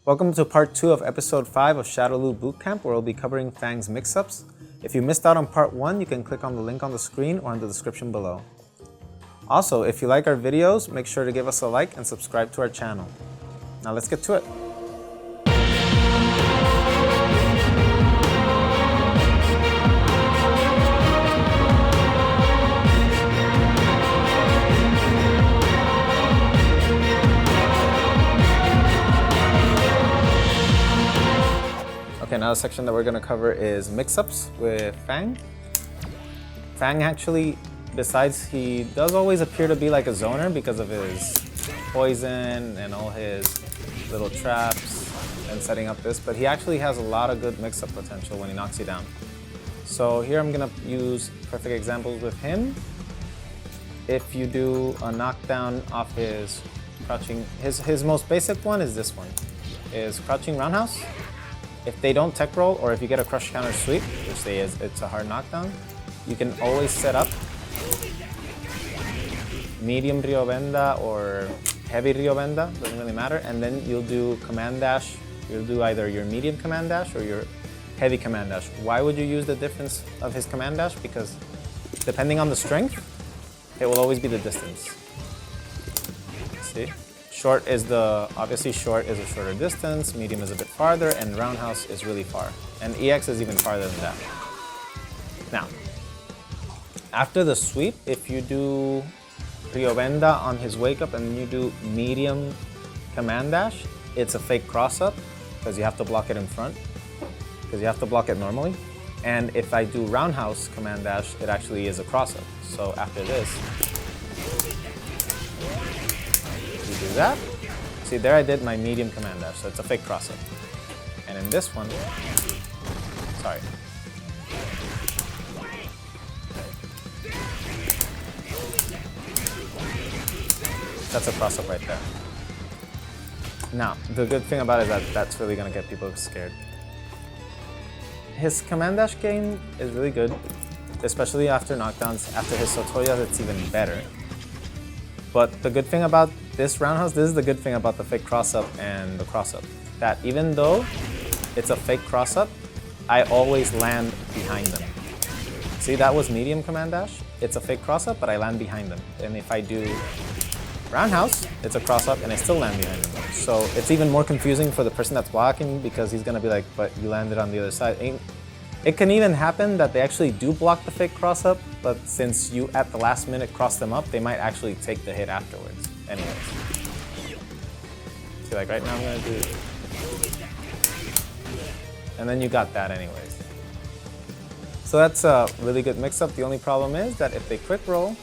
Welcome to part 2 of episode 5 of Shadowloo Bootcamp, where we'll be covering FANG's mix-ups. If you missed out on part 1, you can click on the link on the screen or in the description below. Also, if you like our videos, make sure to give us a like and subscribe to our channel. Now let's get to it. Okay, now the section that we're going to cover is mix-ups with FANG. FANG actually, besides he does always appear to be like a zoner because of his poison and all his little traps and setting up this, but he actually has a lot of good mix-up potential when he knocks you down. So here I'm going to use perfect examples with him. If you do a knockdown off his crouching, his most basic one is this one, is crouching roundhouse. If they don't tech roll, or if you get a crush counter sweep, which it's a hard knockdown, you can always set up medium Ryobenda or heavy Ryobenda, doesn't really matter, and then you'll do command dash. You'll do either your medium command dash or your heavy command dash. Why would you use the difference of his command dash? Because depending on the strength, it will always be the distance. See? Short is obviously short is a shorter distance, medium is a bit farther, and roundhouse is really far. And EX is even farther than that. Now, after the sweep, if you do Ryobenda on his wake up and you do medium command dash, it's a fake cross up because you have to block it in front, because you have to block it normally. And if I do roundhouse command dash, it actually is a cross up. So after this, do that. See, there I did my medium command dash, so it's a fake cross-up. And in this one, sorry. That's a cross-up right there. Now, the good thing about it is that that's really going to get people scared. His command dash game is really good, especially after knockdowns. After his Sotoyas, it's even better. But the good thing about this roundhouse, this is the good thing about the fake cross-up and the cross-up, that even though it's a fake cross-up, I always land behind them. See, that was medium command dash. It's a fake cross-up, but I land behind them. And if I do roundhouse, it's a cross-up and I still land behind them. So it's even more confusing for the person that's blocking because he's gonna be like, but you landed on the other side. It can even happen that they actually do block the fake cross-up, but since you at the last minute cross them up, they might actually take the hit afterwards. Anyways. See, like right now I'm gonna do, and then you got that anyways. So that's a really good mix-up. The only problem is that if they quick roll,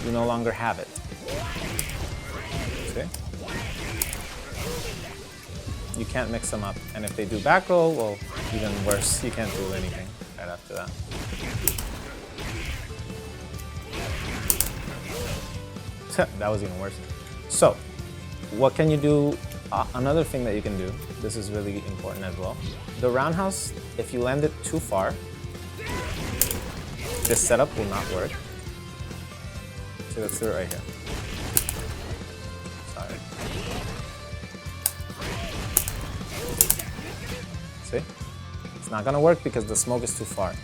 you no longer have it. See? You can't mix them up. And if they do back roll, well, even worse, you can't do anything right after that. That was even worse. So, what can you do? Another thing that you can do, this is really important as well. The roundhouse, if you land it too far, this setup will not work. So let's do it right here. Sorry. See? It's not gonna work because the smoke is too far.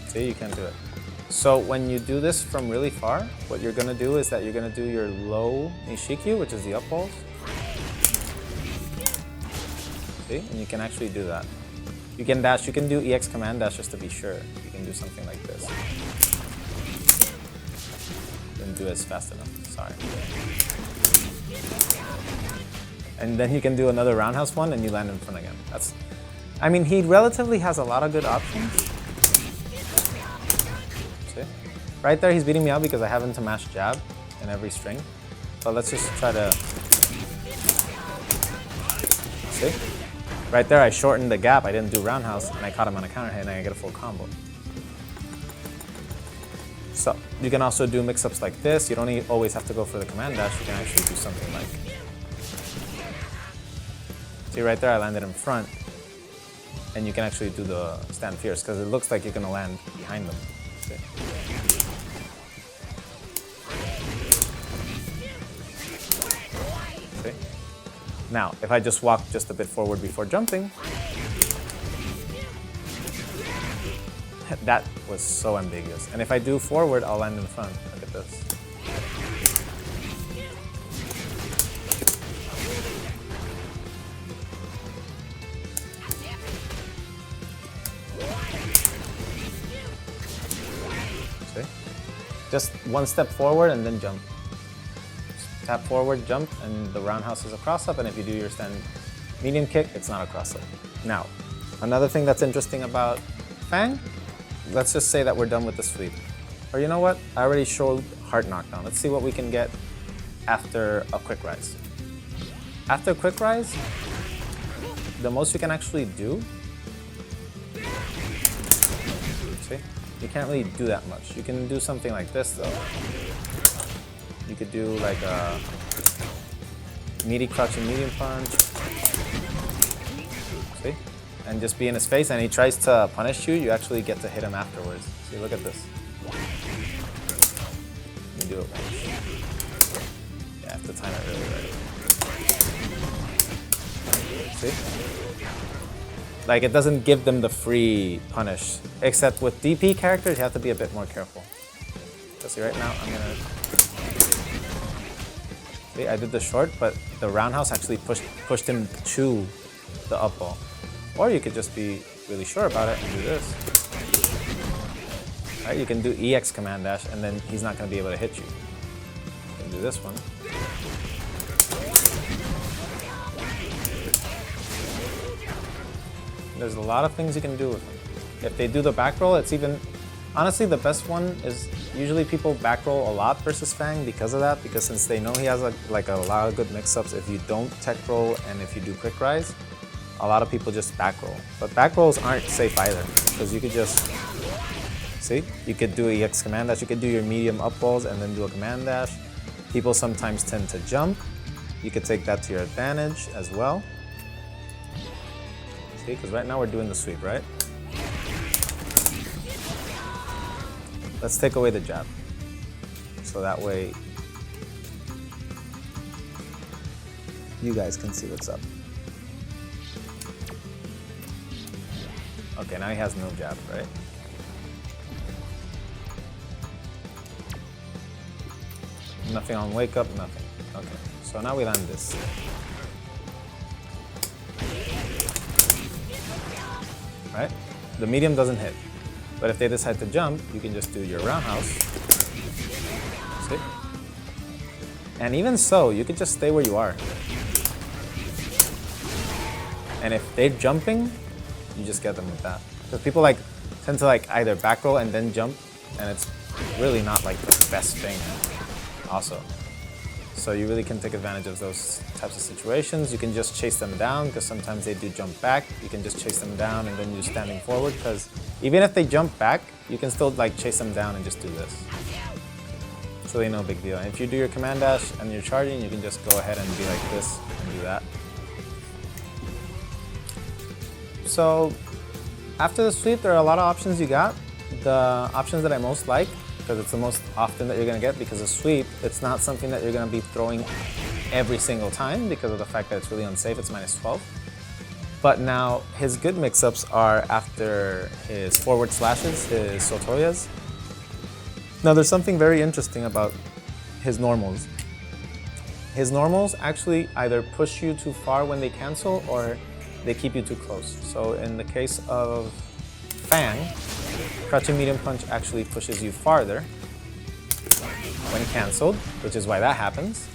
See, you can't do it. So when you do this from really far, what you're gonna do is that you're gonna do your low Nishikyu, which is the up balls. See, and you can actually do that. You can dash, you can do EX command dash just to be sure. You can do something like this. Didn't do it fast enough, sorry. And then you can do another roundhouse one and you land in front again. I mean, he relatively has a lot of good options. See? Right there, he's beating me out because I have him to mash jab in every string. But let's just try to, see? Right there, I shortened the gap. I didn't do roundhouse, and I caught him on a counter hit, and I get a full combo. So you can also do mix-ups like this. You don't always have to go for the command dash. You can actually do something like, see right there, I landed in front, and you can actually do the stand fierce because it looks like you're gonna land behind them. See? Now, if I just walk just a bit forward before jumping, that was so ambiguous. And if I do forward, I'll land in front. Look at this. See? Just one step forward and then jump. Tap forward, jump, and the roundhouse is a cross-up, and if you do your stand medium kick, it's not a cross-up. Now, another thing that's interesting about FANG, let's just say that we're done with the sweep. Or you know what? I already showed heart knockdown. Let's see what we can get after a quick rise. After a quick rise, the most you can actually do, see? You can't really do that much. You can do something like this though. You could do like a meaty crouch and medium punch. See? And just be in his face, and he tries to punish you, you actually get to hit him afterwards. See, look at this. Let me do it once. Yeah, I have to time it really right. See? Like, it doesn't give them the free punish. Except with DP characters, you have to be a bit more careful. So see, right now, I'm gonna... See, I did the short, but the roundhouse actually pushed him to the up ball. Or you could just be really sure about it and do this. Right, you can do EX command dash, and then he's not going to be able to hit you. You can do this one. There's a lot of things you can do with him. If they do the back roll, it's even... Honestly, the best one is usually people back roll a lot versus FANG because of that, because since they know he has a lot of good mix-ups, if you don't tech roll and if you do quick rise, a lot of people just back roll. But back rolls aren't safe either, because you could just, see? You could do EX command dash, you could do your medium up balls and then do a command dash. People sometimes tend to jump. You could take that to your advantage as well. See, because right now we're doing the sweep, right? Let's take away the jab. So that way, you guys can see what's up. Okay, now he has no jab, right? Nothing on wake up, nothing. Okay, so now we land this. Right? The medium doesn't hit. But if they decide to jump, you can just do your roundhouse. See? And even so, you could just stay where you are. And if they're jumping, you just get them with that. Because people tend to either back roll and then jump, and it's really not like the best thing also. So you really can take advantage of those types of situations. You can just chase them down, because sometimes they do jump back. You can just chase them down and then you're standing forward, because even if they jump back, you can still chase them down and just do this. It's really no big deal. And if you do your command dash and you're charging, you can just go ahead and be like this and do that. So after the sweep, there are a lot of options you got. The options that I most like, because it's the most often that you're going to get, because a sweep, it's not something that you're going to be throwing every single time because of the fact that it's really unsafe. It's -12. But now his good mix-ups are after his forward slashes, his sotoyas. Now there's something very interesting about his normals. His normals actually either push you too far when they cancel, or they keep you too close. So in the case of FANG, crouching medium punch actually pushes you farther when canceled, which is why that happens.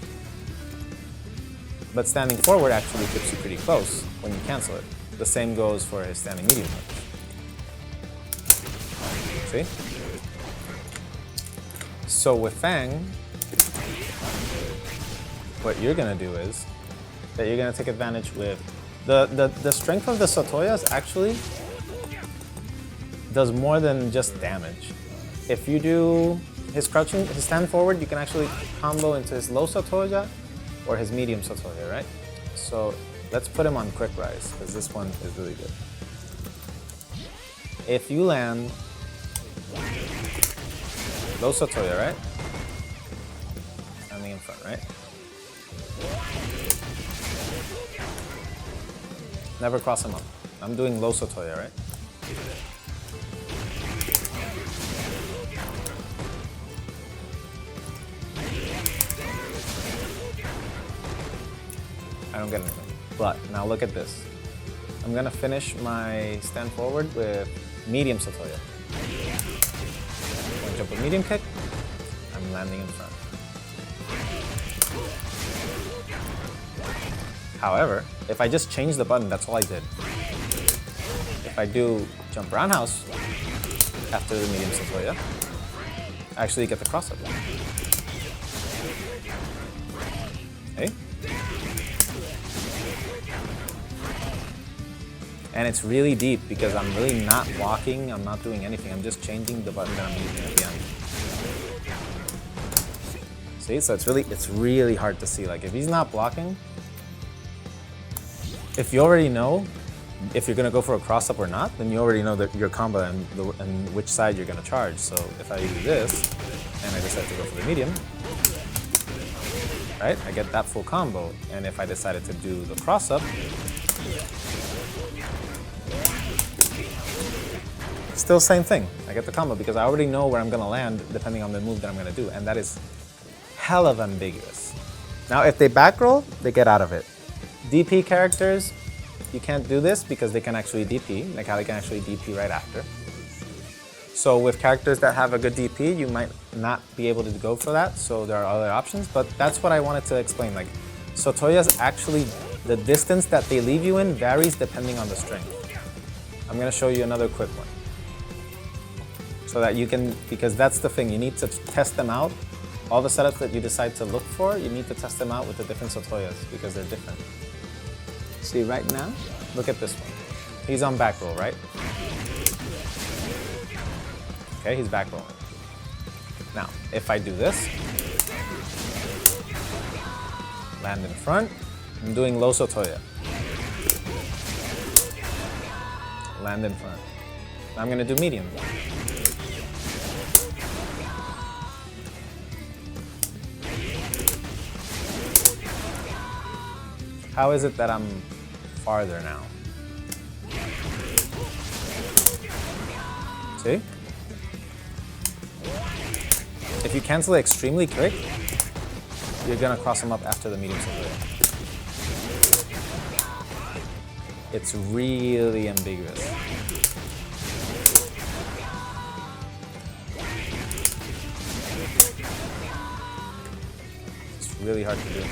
But standing forward actually keeps you pretty close when you cancel it. The same goes for his standing medium punch. See? So with FANG, what you're gonna do is that you're gonna take advantage with the strength of the sotoyas actually does more than just damage. If you do his crouching, his stand forward, you can actually combo into his low sotoya or his medium sotoya, right? So let's put him on quick rise, because this one is really good. If you land low sotoya, right? Standing in front, right? Never cross him up. I'm doing low Sotoya, right? I don't get anything. But now look at this. I'm gonna finish my stand forward with medium Sotoya. One jump with medium kick, I'm landing in front. However, if I just change the button, that's all I did. If I do jump roundhouse after the medium Sotoya, I actually get the cross up. Okay? And it's really deep because I'm really not blocking, I'm not doing anything, I'm just changing the button that I'm using at the end. See, so it's really hard to see. Like if he's not blocking, if you already know if you're gonna go for a cross up or not, then you already know that your combo and which side you're gonna charge. So if I do this and I decide to go for the medium, right? I get that full combo. And if I decided to do the cross up, still same thing. I get the combo because I already know where I'm gonna land depending on the move that I'm gonna do, and that is hell of ambiguous. Now, if they back roll, they get out of it. DP characters, you can't do this because they can actually DP, like how they can actually DP right after. So with characters that have a good DP, you might not be able to go for that, so there are other options, but that's what I wanted to explain. Like, Sotoya's actually, the distance that they leave you in varies depending on the string. I'm gonna show you another quick one. So that you can, because that's the thing, you need to test them out. All the setups that you decide to look for, you need to test them out with the different Sotoyas because they're different. See right now, look at this one. He's on back roll, right? Okay, he's back rolling. Now, if I do this, land in front, I'm doing low Sotoya. Land in front. Now I'm gonna do medium. How is it that I'm farther now? See? If you cancel it extremely quick, you're gonna cross them up after the medium Sotoya. It's really ambiguous. It's really hard to do.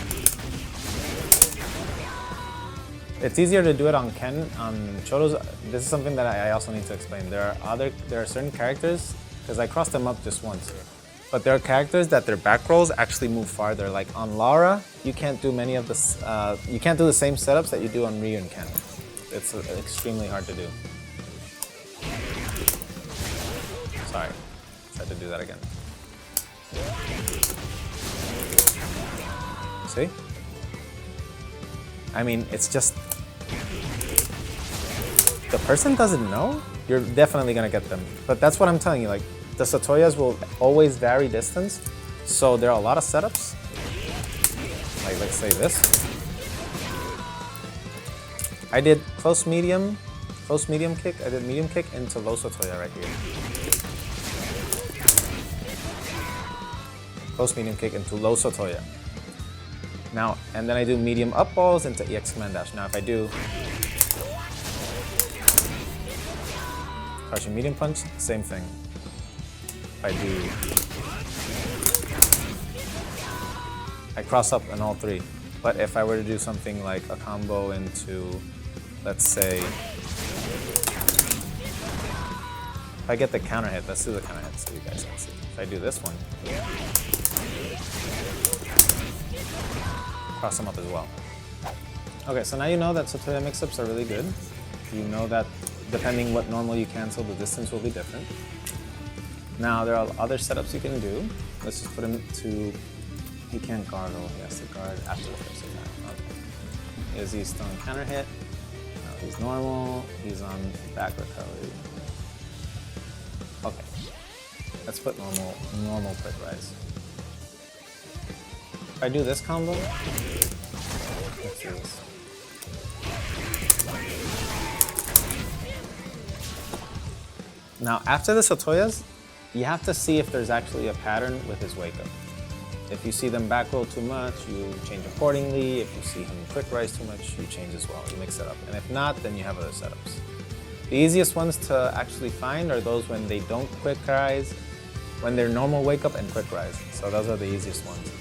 It's easier to do it on Ken. On Chodo's, this is something that I also need to explain. There are certain characters, because I crossed them up just once, but there are characters that their back rolls actually move farther. Like on Lara, you can't do many of this. You can't do the same setups that you do on Ryu and Ken. It's extremely hard to do. Sorry, tried to do that again. See? I mean, it's just, the person doesn't know, you're definitely gonna get them. But that's what I'm telling you, like, the Sotoyas will always vary distance, so there are a lot of setups. Like, let's say this. I did close medium kick, I did medium kick into low Sotoya right here. Close medium kick into low Sotoya. Now, and then I do medium up balls into EX command dash. Now if I do crushing medium punch, same thing. If I cross up in all three. But if I were to do something like a combo into, let's say, if I get the counter hit, let's do the counter hit so you guys can see. If I do this one, cross them up as well. Okay, so now you know that Sotoya mix-ups are really good. You know that depending what normal you cancel, the distance will be different. Now there are other setups you can do. Let's just put him to, he can't gargle, he has to guard after the first attack. Okay. Is he still on counter hit? No, he's normal, he's on back recovery. Okay, let's put normal quick rise. If I do this combo, let's do this. Now, after the Sotoyas, you have to see if there's actually a pattern with his wake up. If you see them back roll too much, you change accordingly. If you see him quick rise too much, you change as well. You mix it up. And if not, then you have other setups. The easiest ones to actually find are those when they don't quick rise, when they're normal wake up and quick rise. So those are the easiest ones.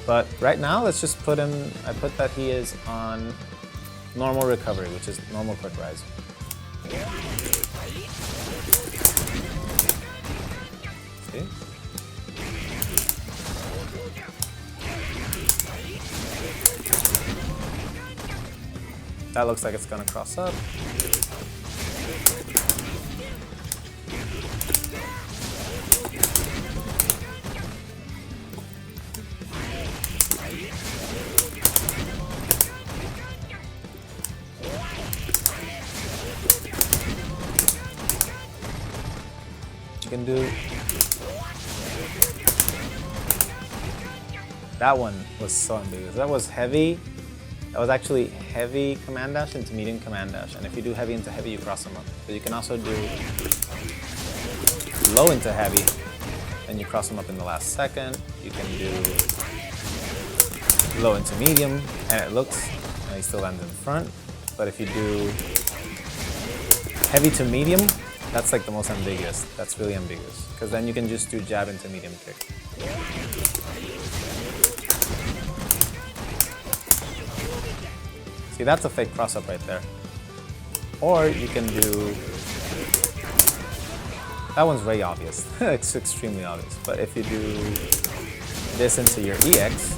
But right now, let's just put him, I put that he is on normal recovery, which is normal quick rise. See? That looks like it's gonna cross up. You can do. That one was so ambiguous. That was heavy. That was actually heavy command dash into medium command dash. And if you do heavy into heavy, you cross them up. But you can also do low into heavy, and you cross them up in the last second. You can do low into medium, and it looks, and he still lands in front. But if you do heavy to medium, that's like the most ambiguous. That's really ambiguous. Because then you can just do jab into medium kick. See, that's a fake cross-up right there. Or you can do... That one's very obvious. It's extremely obvious. But if you do this into your EX,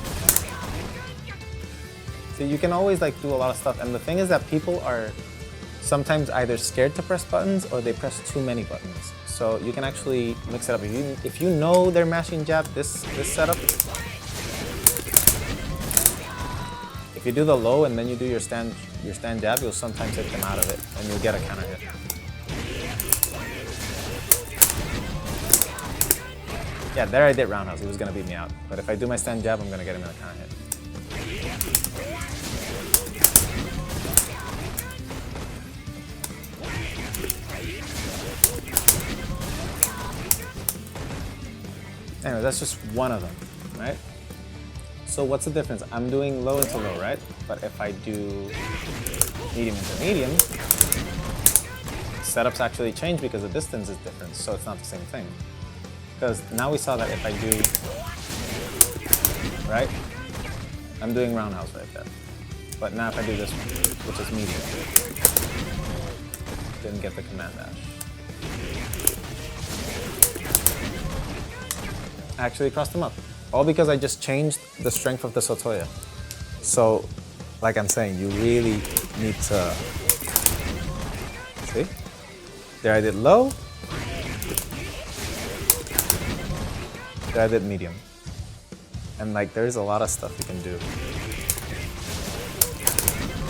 so you can always like do a lot of stuff. And the thing is that people are sometimes either scared to press buttons or they press too many buttons. So you can actually mix it up. If you know they're mashing jab this setup, if you do the low and then you do your stand jab, you'll sometimes hit them out of it and you'll get a counter hit. Yeah, there I did roundhouse. He was gonna beat me out. But if I do my stand jab, I'm gonna get him in a counter hit. Anyway, that's just one of them, right? So what's the difference? I'm doing low into low, right? But if I do medium into medium, setups actually change because the distance is different, so it's not the same thing. Because now we saw that if I do, right? I'm doing roundhouse right there. But now if I do this one, which is medium, didn't get the command dash. I actually crossed them up. All because I just changed the strength of the Sotoya. So, like I'm saying, you really need to, see? There I did low. There I did medium. And like, there's a lot of stuff you can do.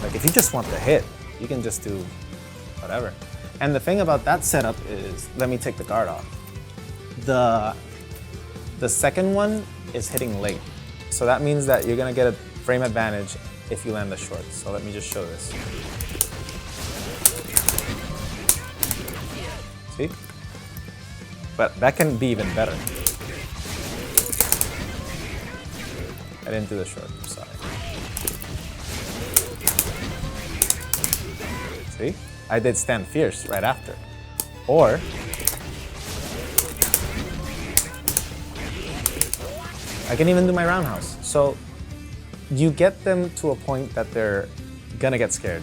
Like if you just want the hit, you can just do whatever. And the thing about that setup is, let me take the guard off. The second one is hitting late. So that means that you're gonna get a frame advantage if you land the short. So let me just show this. See? But that can be even better. I didn't do the short, I'm sorry. See? I did stand fierce right after. Or, I can even do my roundhouse. So you get them to a point that they're gonna get scared.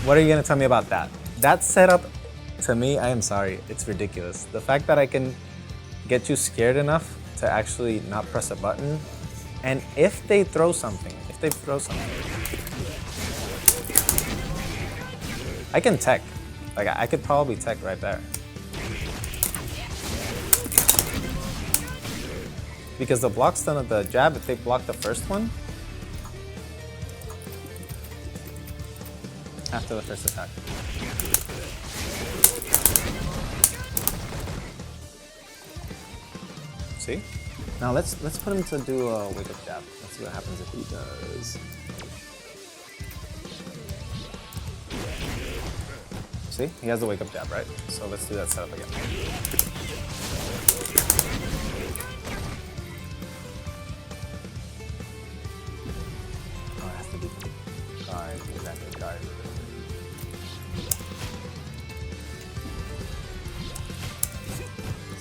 What are you gonna tell me about that? That setup, to me, I am sorry, it's ridiculous. The fact that I can get you scared enough to actually not press a button, and if they throw something, I can tech. Like, I could probably tech right there. Because the block stun of the jab, if they block the first one, after the first attack. See? Now let's put him to do a wake up jab. Let's see what happens if he does. See? He has the wake up jab, right? So let's do that setup again. Oh, it has to be guard, exactly, guard.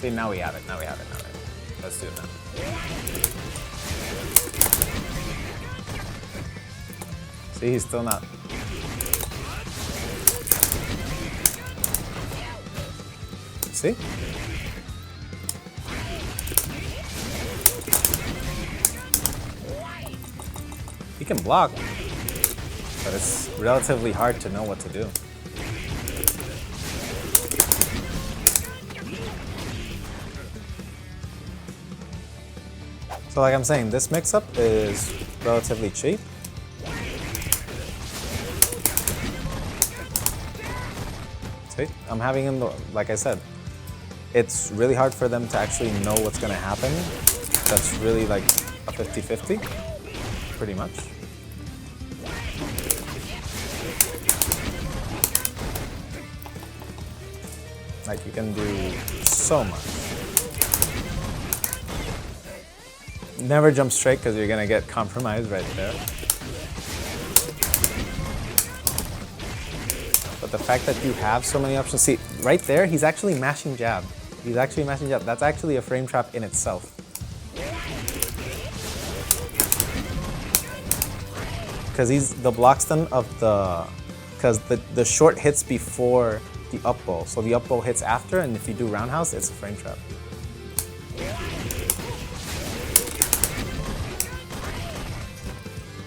See, now we have it, now we have it, now we have it. Let's do it now. See, he's still not. See? He can block, but it's relatively hard to know what to do. So like I'm saying, this mix-up is relatively cheap. See, I'm having him, like I said, it's really hard for them to actually know what's gonna happen. That's really like a 50-50, pretty much. Like you can do so much. Never jump straight because you're gonna get compromised right there. But the fact that you have so many options, see, right there, he's actually mashing jab. He's actually mashing jab. That's actually a frame trap in itself. Because he's the block stun of the, because the short hits before the up bowl. So the up bowl hits after, and if you do roundhouse, it's a frame trap.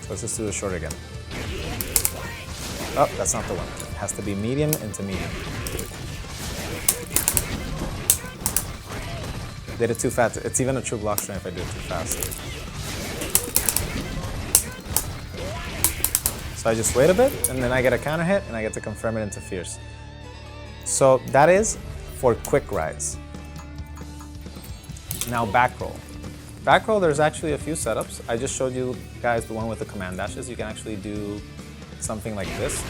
So let's just do the short again. Oh, that's not the one. It has to be medium into medium. Did it too fast. It's even a true block strain if I do it too fast. So I just wait a bit, and then I get a counter hit, and I get to confirm it into fierce. So that is for quick rise. Now back roll. Back roll, there's actually a few setups. I just showed you guys the one with the command dashes. You can actually do something like this.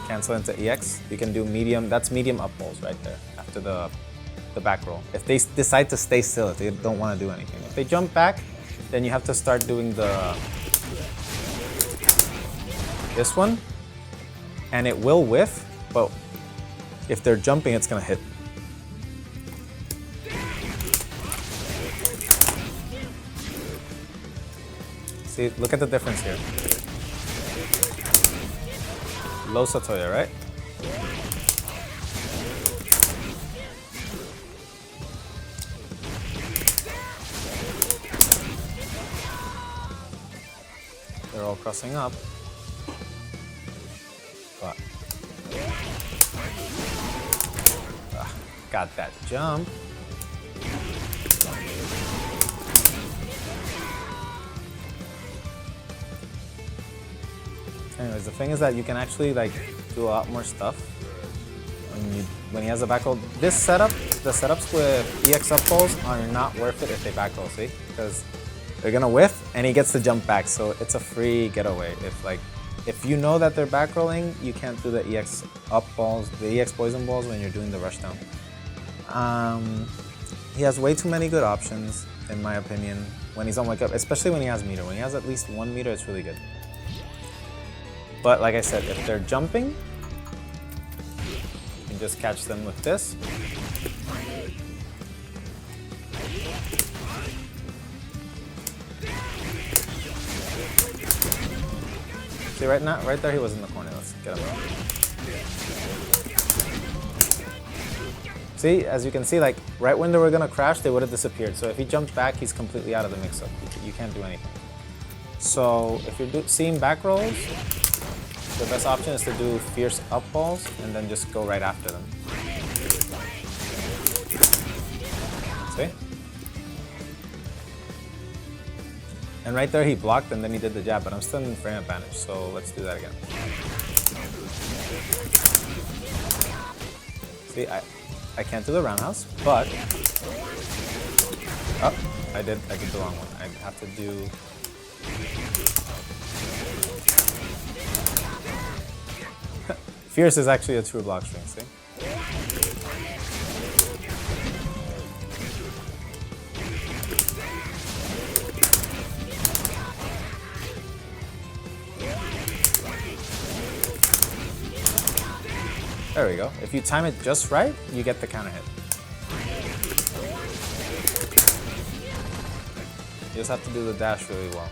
Cancel into EX. You can do medium, that's medium up rolls right there after the back roll. If they decide to stay still, if they don't want to do anything. If they jump back, then you have to start doing this one, and it will whiff, but if they're jumping, it's gonna hit. See, look at the difference here. Low Satoya, right? They're all crossing up. But got that jump. Anyways, the thing is that you can actually like do a lot more stuff when he has a back roll. This setup, the setups with EX up rolls are not worth it if they back roll, see? Because they're gonna whiff and he gets to jump back, so it's a free getaway. If you know that they're back rolling, you can't do the EX up balls, the EX poison balls when you're doing the rush down. He has way too many good options, in my opinion, when he's on wake up, especially when he has meter. When he has at least 1 meter, it's really good. But like I said, if they're jumping, you can just catch them with this. See, right there he was in the corner. Let's get him out. See, as you can see, like right when they were gonna crash, they would have disappeared. So if he jumped back, he's completely out of the mix-up. You can't do anything. So if you're seeing back rolls, the best option is to do fierce up balls and then just go right after them. See? And right there he blocked and then he did the jab, but I'm still in frame advantage, so let's do that again. See, I can't do the roundhouse, but oh, I did the wrong one. I have to do Fierce is actually a true block string, see? There we go. If you time it just right, you get the counter hit. You just have to do the dash really well.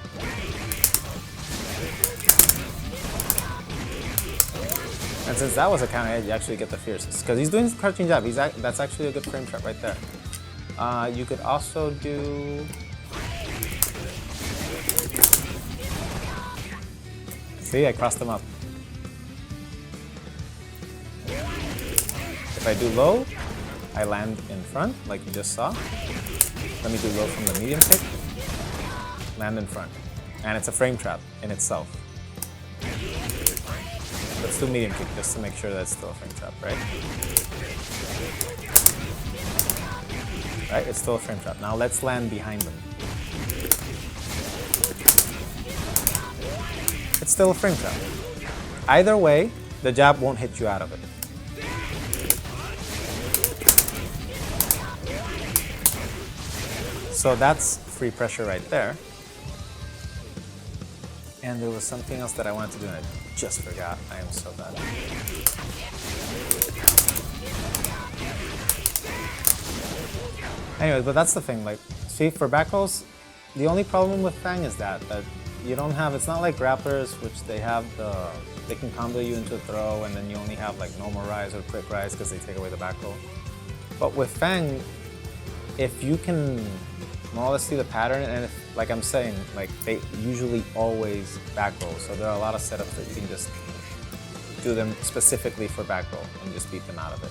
And since that was a counter hit, you actually get the fiercest. Because he's doing crouching jab. That's actually a good frame trap right there. You could also do... See, I crossed them up. If I do low, I land in front, like you just saw. Let me do low from the medium kick. Land in front. And it's a frame trap in itself. Let's do medium kick just to make sure that it's still a frame trap, right? Right, it's still a frame trap. Now let's land behind them. It's still a frame trap. Either way, the jab won't hit you out of it. So that's free pressure right there. And there was something else that I wanted to do and I just forgot. I am so bad. Anyway, but that's the thing. Like, see, for back rolls, the only problem with FANG is that you don't have, it's not like grapplers, which they have they can combo you into a throw and then you only have like normal rise or quick rise because they take away the back roll. But with FANG, if you can more or less see the pattern, and if, like I'm saying, like they usually always back roll, so there are a lot of setups that you can just do them specifically for back roll and just beat them out of it.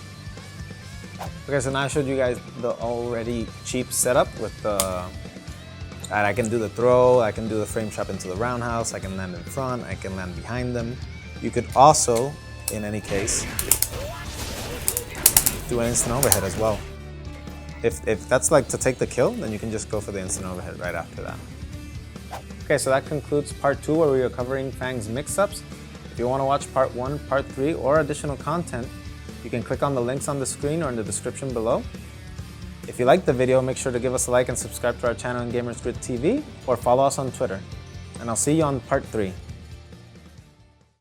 Okay, so now I showed you guys the already cheap setup with the, I can do the throw, I can do the frame trap into the roundhouse, I can land in front, I can land behind them. You could also, in any case, do an instant overhead as well. If that's like to take the kill, then you can just go for the instant overhead right after that. Okay, so that concludes part 2 where we are covering FANG's mix-ups. If you want to watch part 1, part 3, or additional content, you can click on the links on the screen or in the description below. If you liked the video, make sure to give us a like and subscribe to our channel on Gamers Grid TV, or follow us on Twitter. And I'll see you on part 3.